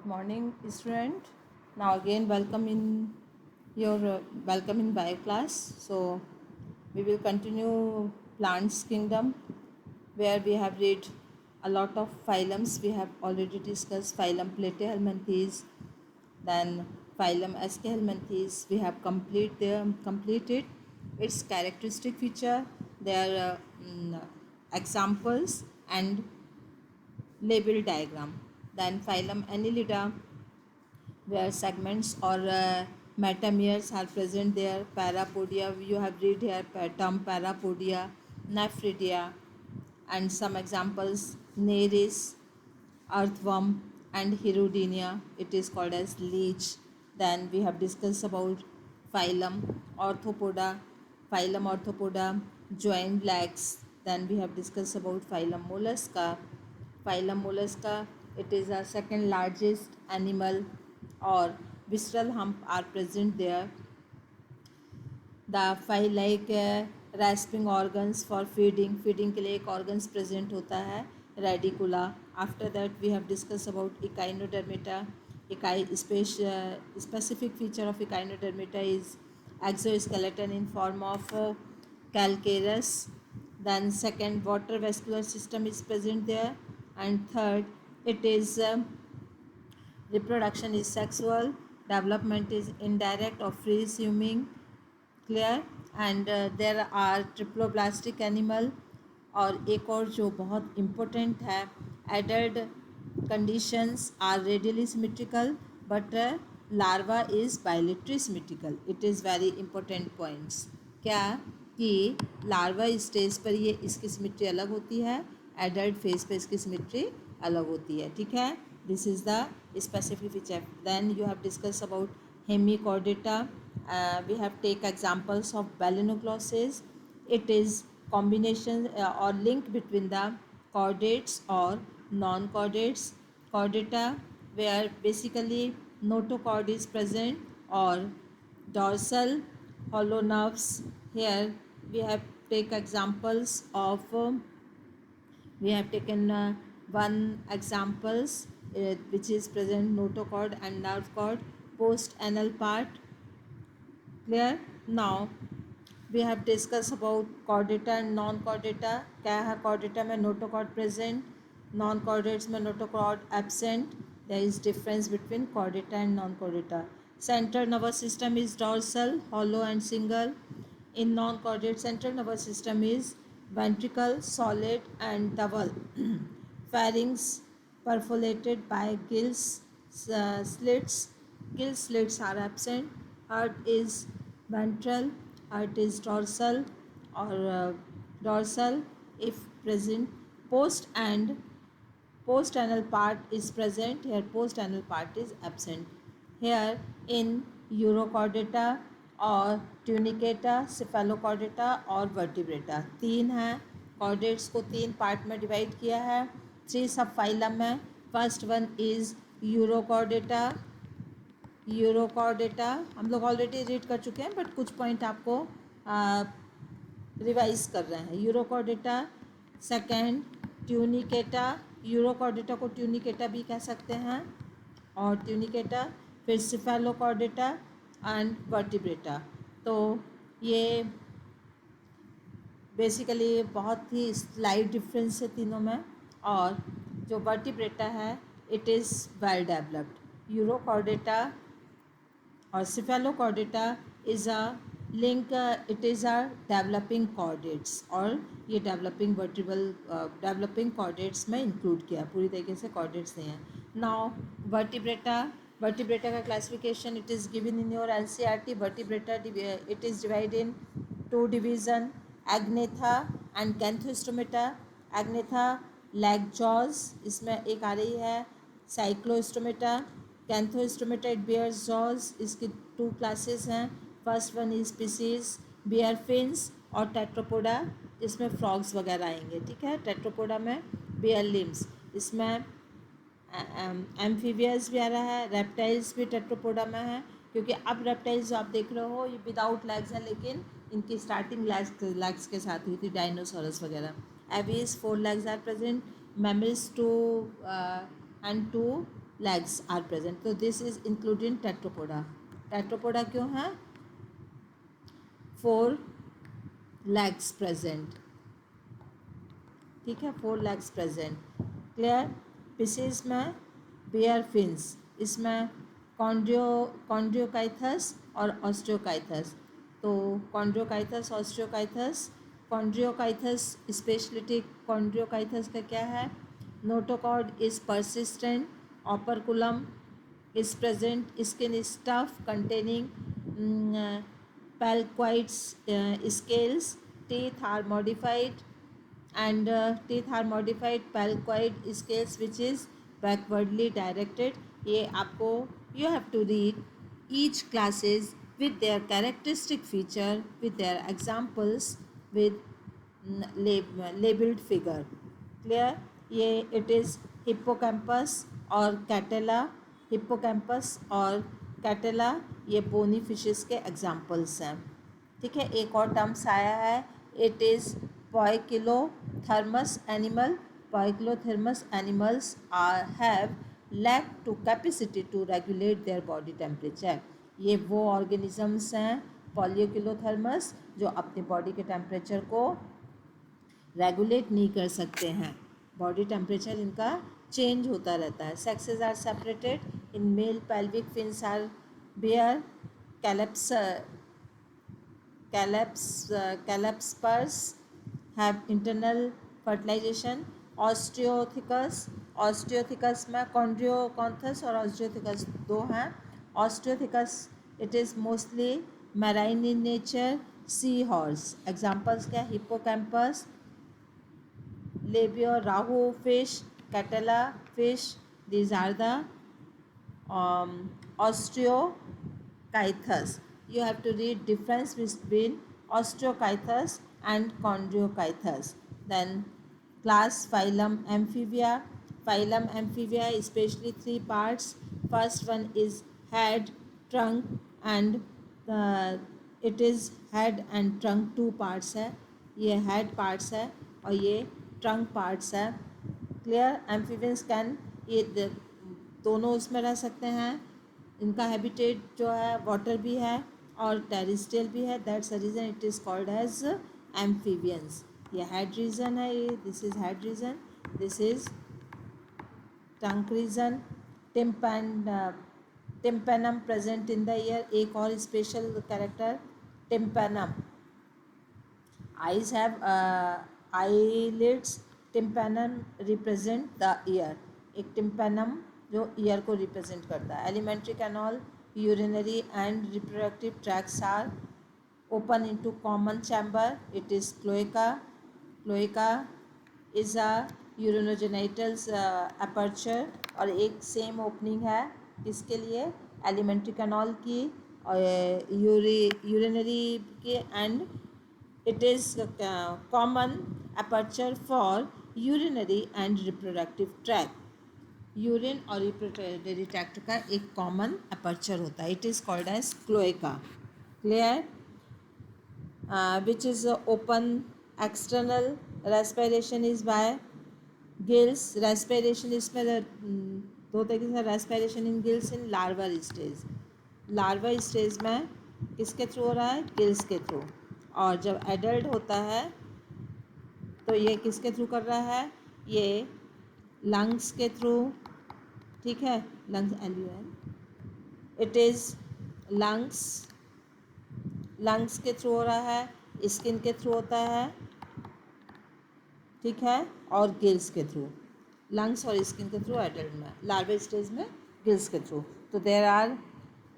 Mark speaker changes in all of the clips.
Speaker 1: Good morning, student. Now again, welcome in your welcome in bio class. So we will continue plants kingdom, where we have read a lot of phylums. We have already discussed phylum Platyhelminthes, then phylum Aschelminthes. We have completed its characteristic feature, their examples and label diagram. Then phylum Annelida, where segments or metameres are present there. Parapodia, you have read here term parapodia, nephridia, and some examples: Nereis, earthworm, and Hirudinea. It is called as leech. Then we have discussed about phylum Orthopoda, joint legs. Then we have discussed about phylum Mollusca. Phylum Mollusca, it is a second largest animal, or visceral hump are present there. The file like rasping organs for feeding के लिए एक organs present होता है radicula. After that we have discuss about echinodermata. Specific feature of Echinodermata is exoskeleton in form of calcareous. Then second, water vascular system is present there, and third, it is reproduction is sexual, development is indirect or free swimming. Clear. And there are triploblastic animal. और एक और जो बहुत important है, adult conditions are radially symmetrical but larva is bilateral symmetrical. It is very important points. क्या कि larva stage पर ये इसकी सिमेट्री अलग होती है, एडल्ट फेज पर इसकी सिमेट्री अलग होती है. ठीक है, this is the specific feature. Then you have discuss about hemichordata. We have take examples of balanoglosses. It is combination or link between the chordates or non-chordates. Chordata, where basically notochord is present, or dorsal hollow nerves. Here we have take examples of we have taken one examples which is present notochord and nerve cord. Post anal part. Clear. Now we have discussed about chordata and non-chordata. क्या है chordata में notochord present, non-chordates में notochord absent. There is difference between chordata and non-chordata. Central nervous system is dorsal, hollow and single. In non-chordate, central nervous system is ventricle, solid and double. Pharynx perforated by gills slits. Gill slits are absent. Heart is ventral, heart is dorsal or dorsal if present. Post anal part is present. Here post anal part is absent. Here in urochordata और Tunicata, cephalochordata और vertebrata तीन हैं. Chordates को तीन part में divide किया है. 3 सब फाइलम है. फर्स्ट वन इज़ यूरोकॉर्डेटा हम लोग ऑलरेडी रीड कर चुके हैं, बट कुछ पॉइंट आपको रिवाइज कर रहे हैं. यूरोकॉर्डेटा. Second Tunicata. यूरोकॉर्डेटा को ट्यूनिकेटा भी कह सकते हैं, और ट्यूनिकेटा. फिर सिफेलोकॉर्डेटा एंड वर्टिब्रेटा. तो ये बेसिकली बहुत ही स्लाइट डिफरेंस है तीनों में. और जो वर्टिब्रेटा है, it is well developed. Urochordata और cephalochordata is a link. It is a developing chordates, और ये डेवलपिंग कॉर्डेट्स में इंक्लूड किया, पूरी तरीके से कॉर्डेट्स नहीं है. नाउ वर्टिब्रेटा का classification it is given in your NCERT. Vertebrata it is divide in 2 division, agnatha and gnathostomata. Agnatha lack jaws, इसमें एक आ रही है cyclostomata. Gnathostomata it bears jaws. इसकी 2 क्लासेस हैं. First one is pisces bear fins और tetrapoda, इसमें frogs वगैरह आएंगे. ठीक है, टेट्रोपोडा में बियर लिम्स. इसमें एम्फीबियस भी आ रहा है. रेप्टाइल्स भी टेट्रोपोडा में है, क्योंकि अब रेप्टाइल्स जो आप देख रहे हो ये विदाउट लेग्स हैं, लेकिन इनकी स्टार्टिंग लेग्स के साथ हुई थी, डायनासोरस वगैरह. Aves 4 legs are present. Mammals 2 and 2 legs are present. So this is including tetrapoda. Tetrapoda क्यों है? 4 legs present. ठीक है, 4 legs present. क्लियर? पिसेस में बेयर फिन्स, इसमें कॉन्ड्रियोकाइथस और ऑस्टियोकाइथस. तो कॉन्ड्रियोकाइथस, ऑस्टियोकाइथस. कॉन्ड्रियोकाइथस स्पेशलिटी कॉन्ड्रियोकाइथस का क्या है? Notochord is persistent, operculum is present, skin is tough, containing palcoid scales, teeth are modified, and teeth are modified palcoid scales which is backwardly directed. ये आपको you have to read each classes with their characteristic feature, with their examples, with labeled figure. Clear? ये it is hippocampus और कैटेला. Hippocampus और कैटेला ये bony fishes के examples हैं. ठीक है, एक और टर्म्स आया है, it is poikilothermous animal. Poikilothermous animals are have lack to capacity to regulate their body temperature. ये वो ऑर्गेनिजम्स हैं पॉलियोकिलोथर्मस जो अपनी बॉडी के टेम्परेचर को रेगुलेट नहीं कर सकते हैं. बॉडी टेम्परेचर इनका चेंज होता रहता है. Sexes are separated. In male pelvic fins are bear. Claspers have internal fertilization. Osteichthyes में कॉन्ड्रियोकॉन्थस और ऑस्टियोथिकस दो हैं. Osteichthyes it is mostly marine in nature. Sea horse. Examples क्या? Hippocampus, labio rahu fish, catella fish. These are the osteokythus. You have to read difference between osteokythus and chondriokythus. Then class phylum amphibia. Phylum amphibia especially 3 parts. First one is head, trunk, and it is head and trunk 2 parts है. ये head parts है और ये trunk parts है. Clear? Amphibians can ये दोनों उसमें रह सकते हैं. इनका हैबिटेट जो है वाटर भी है और टेरिस्ट्रियल भी है. That's the reason it is called as amphibians. ये हेड रीजन है. ये this is head region, this is trunk region. Tympanum present in the ear. एक और special character tympanum. Eyes have eyelids. Tympanum represent the ear. एक tympanum जो ear को represent करता है. Alimentary canal, urinary and reproductive tracts are open into common chamber. It is cloaca. Cloaca is a urinogenitals aperture. और एक same opening है किसके लिए? एलिमेंट्री कैनॉल की और यूरिनरी के. And it is common aperture for urinary and reproductive tract. Urine और reproductive tract का एक कॉमन अपर्चर होता है. It is called as cloaca. Clear? Which is open external. Respiration is by gills. Respiration इसमें दो तरीके से. Respiration in gills in larval stage. Larva stage में किसके थ्रू हो रहा है? गिल्स के थ्रू. और जब एडल्ट होता है तो ये किसके थ्रू कर रहा है? ये लंग्स के थ्रू. ठीक है, lungs LUN. It is lungs के थ्रू हो रहा है. स्किन के थ्रू होता है. ठीक है, और गिल्स के थ्रू. लंग्स और स्किन के थ्रू एडल्ट में. लार्वा स्टेज में गिल्स के थ्रू. तो there are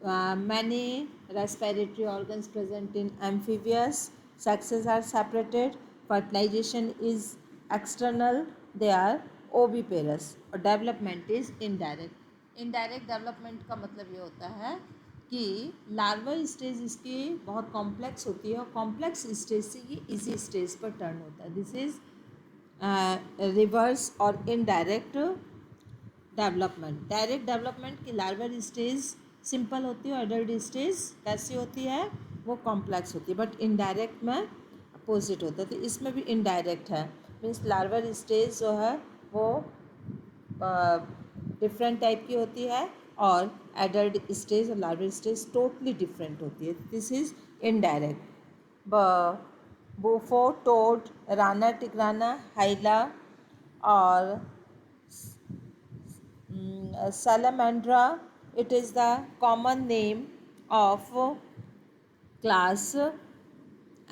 Speaker 1: many respiratory organs present in amphibious. Sexes are separated. Fertilization is external. They are oviparous. और development is indirect. Indirect development का मतलब ये होता है कि लार्वल स्टेज इसकी बहुत कॉम्प्लेक्स होती है और कॉम्प्लेक्स स्टेज से ये इजी स्टेज पर टर्न होता है. दिस इज रिवर्स और इनडायरेक्ट डेवलपमेंट. डायरेक्ट डेवलपमेंट की लार्वल स्टेज सिंपल होती है और एडल्ट स्टेज कैसी होती है? वो कॉम्प्लेक्स होती है. बट इनडायरेक्ट में अपोजिट होता है. तो इसमें भी इनडायरेक्ट है. मीन्स लार्वल स्टेज जो है वो डिफरेंट टाइप की होती है, और एडल्ट स्टेज और लार्वल स्टेज टोटली डिफरेंट होती है. This is indirect. Bufo, toad, Rana tigrina, Hyla और salamandra. It is the common name of class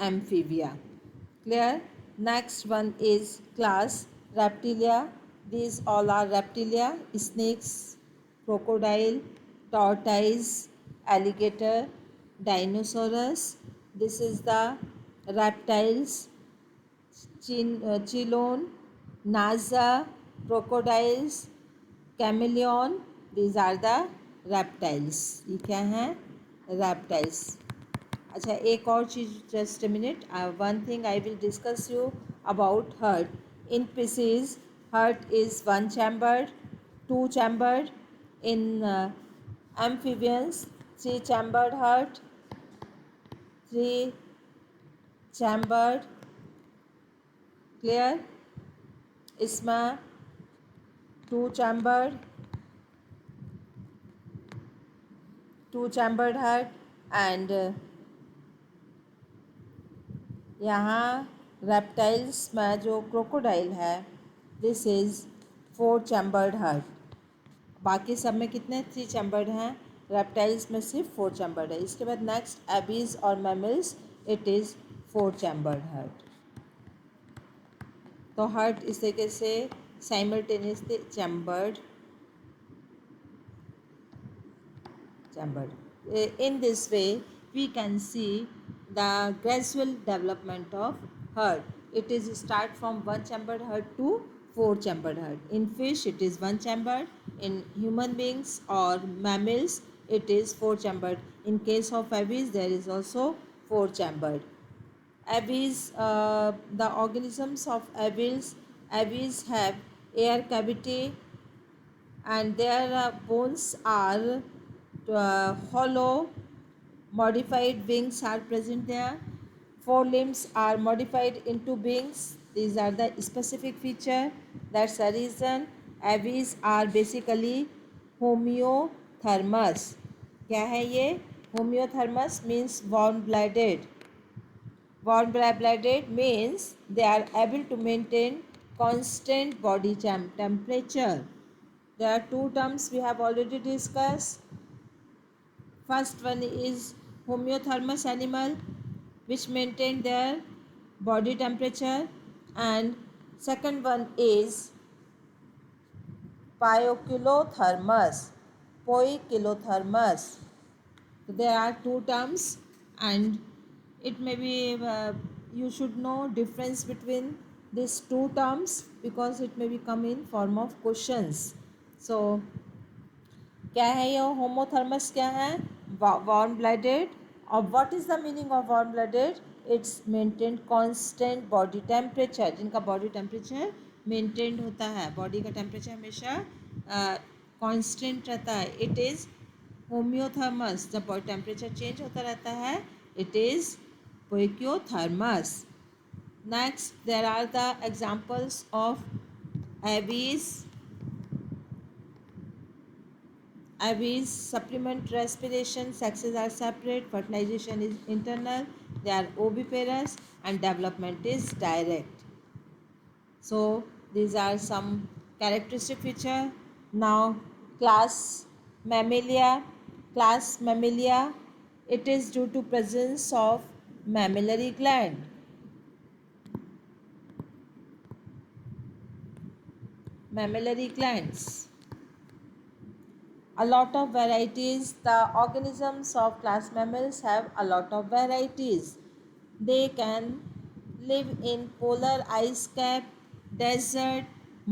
Speaker 1: amphibia. Clear? Next one is class reptilia. These all are reptilia: snakes, crocodile, tortoise, alligator, dinosaurs. This is the reptiles: chilon, naza, crocodiles, chameleon. These are the reptiles. ये क्या हैं? Reptiles. अच्छा, एक और चीज़, just a minute. One thing I will discuss you about heart. In Pisces, heart is one chambered, two chambered. In amphibians, three chambered heart, three chambered. Clear? इसमें two chambered, two chambered heart. And यहाँ reptiles में जो crocodile है, this is four chambered heart. बाकी सब में कितने? Three chambered हैं. रेप्टाइल्स में सिर्फ फोर चैम्बर्ड है. इसके बाद नेक्स्ट एबीज और mammals, it is four chambered hurt. तो हर्ट इस तरीके से simultaneously chambered. In this way, we can see the gradual development of herd. It is start from one chambered herd to four chambered herd. In fish, it is one chambered. In human beings or mammals, it is four chambered. In case of aves, there is also four chambered. Aves, the organisms of aves have air cavity, and their bones are hollow. Modified wings are present there. Forelimbs are modified into wings. These are the specific feature. That's the reason aves are basically homeothermous. क्या है ये? Homeothermous means warm blooded. Warm blooded means they are able to maintain constant body temperature. There are two terms we have already discussed. First one is homeothermous animal, which maintain their body temperature, and second one is poikilothermous. Poikilothermous. So there are two terms, and it may be you should know difference between these two terms because it may be come in form of questions. So क्या है ये homothermous? क्या है? Warm blooded. और what is the meaning of warm blooded? It's maintain constant body temperature. जिनका body temperature maintain होता है, body का टेम्परेचर हमेशा कांस्टेंट रहता है. It is homeothermous. जब बॉडी टेम्परेचर चेंज होता रहता है, it is poikilothermous. Next, there are the examples of Aves. Aves supplement respiration. Sexes are separate. Fertilization is internal. They are oviparous, and development is direct. So these are some characteristic feature. Now class Mammalia. Class Mammalia. It is due to presence of mammillary gland. Mammillary glands. A lot of varieties. The organisms of class mammals have a lot of varieties. They can live in polar ice cap, desert,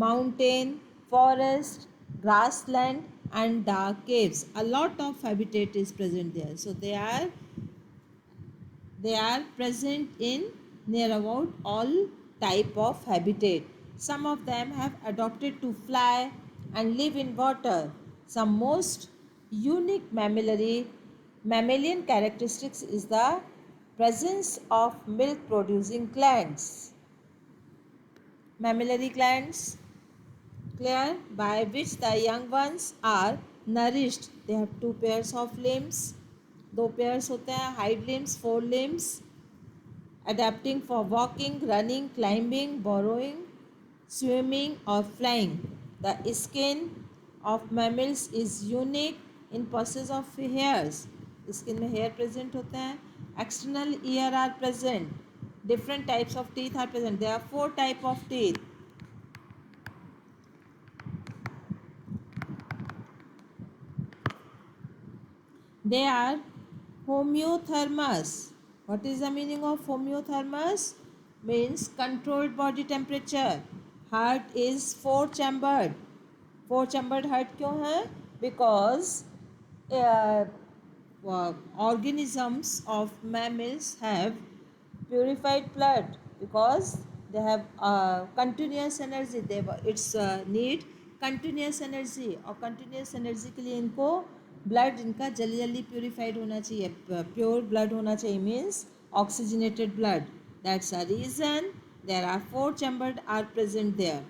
Speaker 1: mountain, forest, grassland, and dark caves. A lot of habitat is present there. So they are present in near about all type of habitat. Some of them have adopted to fly and live in water. Some most unique mammalian characteristics is the presence of milk producing glands. Mammillary glands. clear, by which the young ones are nourished. They have two pairs of limbs, दो pairs होते हैं, hind limbs, fore limbs, adapting for walking, running, climbing, burrowing, swimming or flying. The skin of mammals is unique in possess of hairs. Skin में hair present होते हैं. External ear are present. Different types of teeth are present. There are 4 type of teeth. They are homeothermous. What is the meaning of homeothermous? Means controlled body temperature. Heart is 4 chambered. 4 chambered heart क्यों है? Because organisms of mammals have purified blood, because they have continuous energy. It's need continuous energy, और continuous energy के लिए इनको blood इनका जल्दी जल्दी purified होना चाहिए, pure blood होना चाहिए, means oxygenated blood. That's a reason there are 4 chambers are present there.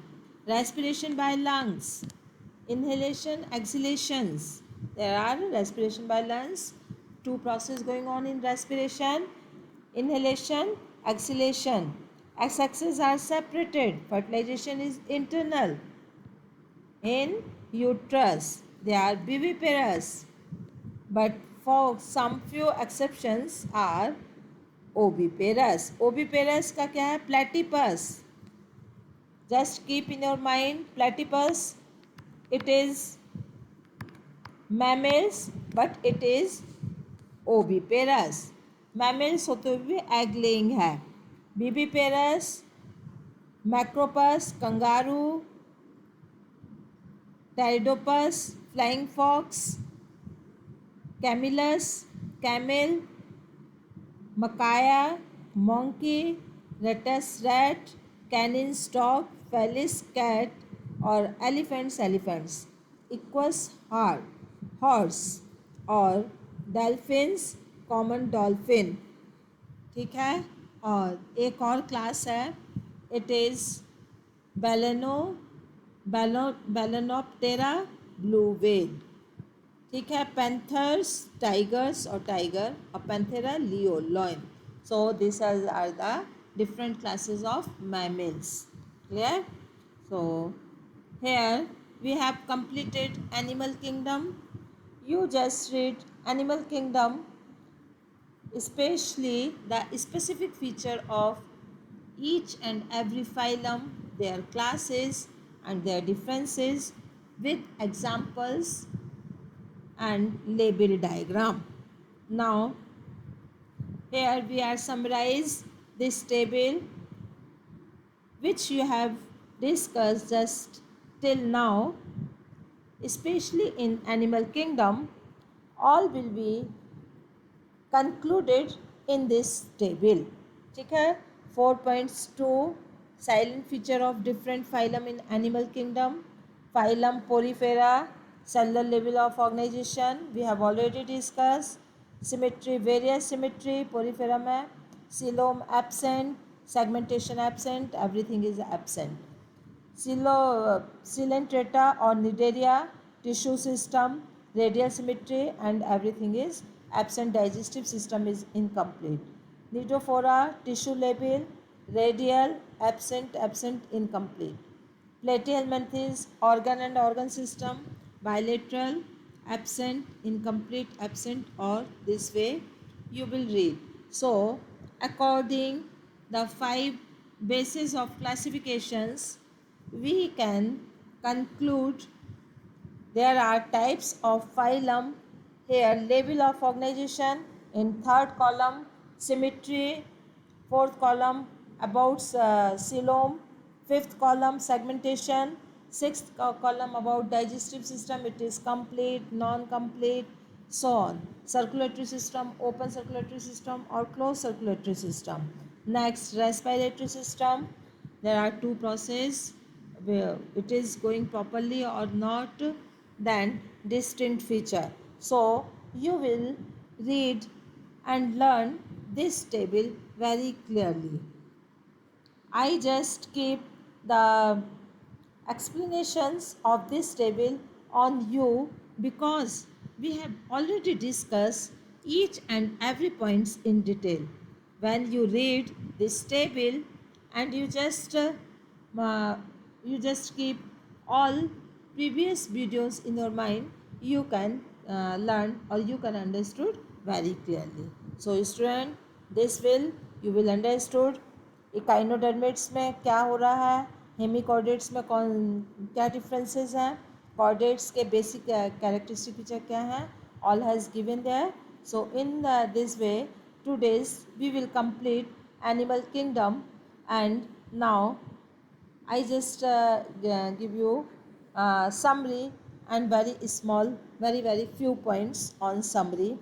Speaker 1: Respiration by lungs, inhalation, exhalations. There are respiration by lungs, two processes going on in respiration, inhalation, exhalation. X-axis are separated. Fertilization is internal. In uterus, they are viviparous, but for some few exceptions are oviparous. Oviparous का क्या है? Platypus. Just keep in your mind, platypus, it is mammals, but it is oviparous. Mammals होते हुए egg laying है. Viviparous, macropus, kangaroo, pteridopus, flying fox, camelus, camel, macaque, monkey, rhetus rat, canis dog, felis cat और elephants, equus horse और dolphins common dolphin. ठीक है, और एक और क्लास है, it is balaenoptera blue whale. ठीक है, पैंथर्स टाइगर्स और टाइगर, और panthera leo lion. So this are the different classes of mammals. Clear? So here we have completed animal kingdom. You just read animal kingdom, especially the specific feature of each and every phylum, their classes and their differences, with examples and label diagram. Now here we are summarize this table which you have discussed just till now, especially in animal kingdom. All will be concluded in this table. ठीक है, 4.2 silent feature of different phylum in animal kingdom. Phylum Porifera, cellular level of organization we have already discussed. Symmetry, various symmetry Porifera में, coelom absent, segmentation absent, everything is absent. Coelenterata or Nidaria, tissue system, radial symmetry and everything is absent. Digestive system is incomplete. Nidophora, tissue level, radial, absent, incomplete. Platyhelminthes, organ and organ system, bilateral, absent, incomplete, absent, or this way you will read. So according the 5 bases of classifications, we can conclude there are types of phylum. Here level of organization in 3rd column, symmetry 4th column, about coelom, 5th column segmentation, 6th column about digestive system, it is complete, non-complete, so on. Circulatory system, open circulatory system or closed circulatory system. Next, respiratory system, there are 2 processes where it is going properly or not, then distinct feature. So you will read and learn this table very clearly. I just keep the explanations of this table on you because we have already discussed each and every points in detail. When you read this table and uh, you just keep all previous videos in your mind, you can learn or you can understood very clearly. So student, this will you will understood इकाइनोडर्मिट्स में क्या हो रहा है, hemichordates में कौन क्या differences हैं, chordates के बेसिक कैरेक्टरिस्टिक फीचर क्या हैं, all has given there. So in this way today's we will complete animal kingdom and now I just give you summary and very small, very few points on summary.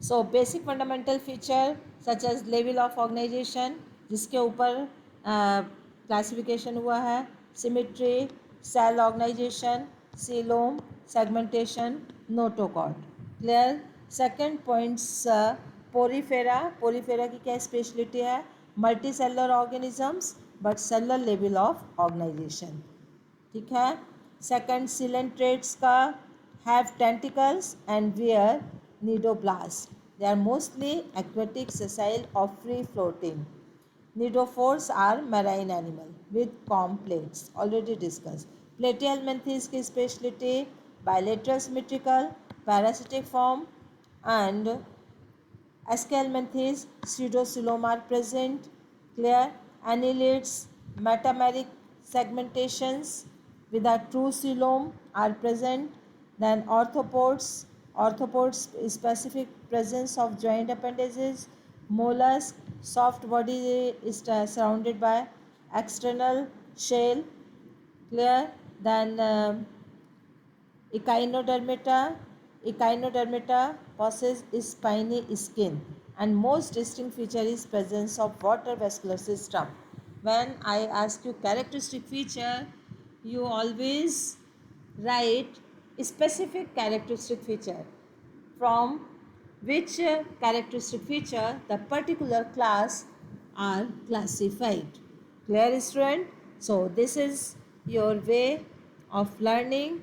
Speaker 1: So basic fundamental feature such as level of organisation जिसके ऊपर classification हुआ है, symmetry, cell organisation, coelom, segmentation, notochord. Clear. Second points, porifera. Porifera की क्या speciality है, multi cellular organisms but cellular level of organisation. ठीक है. Second, coelenterates का have tentacles and wear nidoblast. They are mostly aquatic, sessile or free floating. Nidophores are marine animal with comb plates, already discussed. Platyhelminthes की speciality bilateral symmetrical parasitic form and Aschelminthes pseudocoelom are present. Clear. Annelids metameric segmentations with a true coelom are present. Then arthropods specific presence of joint appendages. Mollusk soft body is surrounded by external shell. Clear. Then Echinodermata possess spiny skin and most distinct feature is presence of water vascular system. When I ask you characteristic feature, you always write specific characteristic feature from which characteristic feature the particular class are classified. Clear student? So this is your way of learning.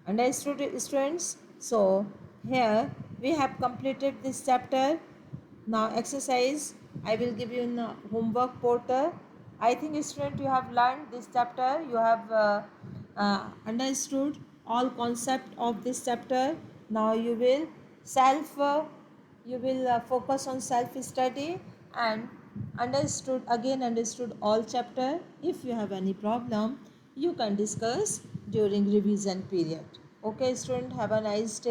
Speaker 1: Understood students? So here we have completed this chapter. Now exercise I will give you in the homework portal. I think student you have learned this chapter. You have understood all concept of this chapter. Now you will focus on self study and understood all chapter. If you have any problem, you can discuss during revision period. Okay student, have a nice day.